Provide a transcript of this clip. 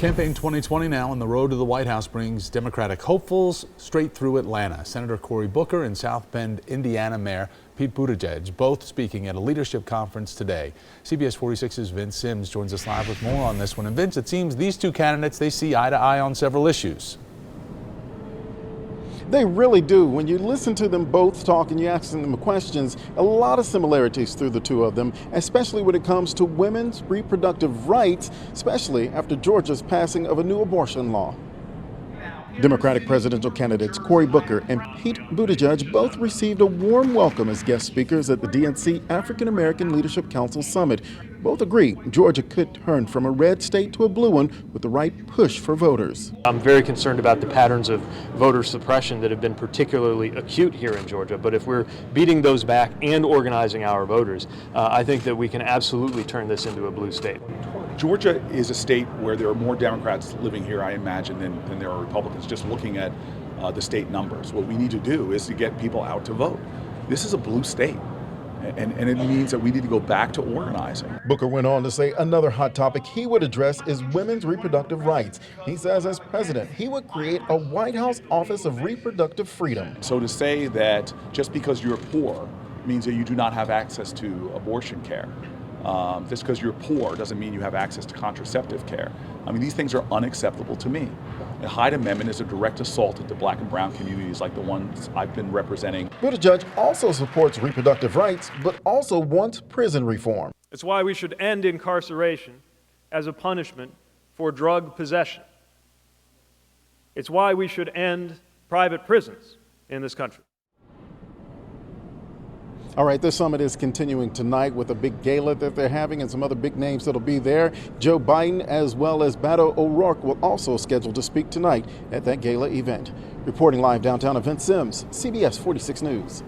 Campaign 2020 now, and the road to the White House brings Democratic hopefuls straight through Atlanta. Senator Cory Booker and South Bend, Indiana Mayor Pete Buttigieg both speaking at a leadership conference today. CBS 46's Vince Sims joins us live with more on this one. And Vince, it seems these two candidates, they see eye to eye on several issues. They really do. When you listen to them both talk and you ask them questions, a lot of similarities through the two of them, especially when it comes to women's reproductive rights, especially after Georgia's passing of a new abortion law. Democratic presidential candidates Cory Booker and Pete Buttigieg both received a warm welcome as guest speakers at the DNC African American Leadership Council Summit. Both agree Georgia could turn from a red state to a blue one with the right push for voters. I'm very concerned about the patterns of voter suppression that have been particularly acute here in Georgia. But if we're beating those back and organizing our voters, I think that we can absolutely turn this into a blue state. Georgia is a state where there are more Democrats living here, I imagine, than there are Republicans, just looking at the state numbers. What we need to do is to get people out to vote. This is a blue state, and it means that we need to go back to organizing. Booker went on to say another hot topic he would address is women's reproductive rights. He says as president, he would create a White House Office of Reproductive Freedom. So to say that just because you're poor means that you do not have access to abortion care. Just because you're poor doesn't mean you have access to contraceptive care. I mean, these things are unacceptable to me. The Hyde Amendment is a direct assault at the black and brown communities like the ones I've been representing. Buttigieg also supports reproductive rights, but also wants prison reform. It's why we should end incarceration as a punishment for drug possession. It's why we should end private prisons in this country. All right, this summit is continuing tonight with a big gala that they're having and some other big names that'll be there. Joe Biden as well as Beto O'Rourke will also schedule to speak tonight at that gala event. Reporting live downtown, Vince Sims, CBS 46 News.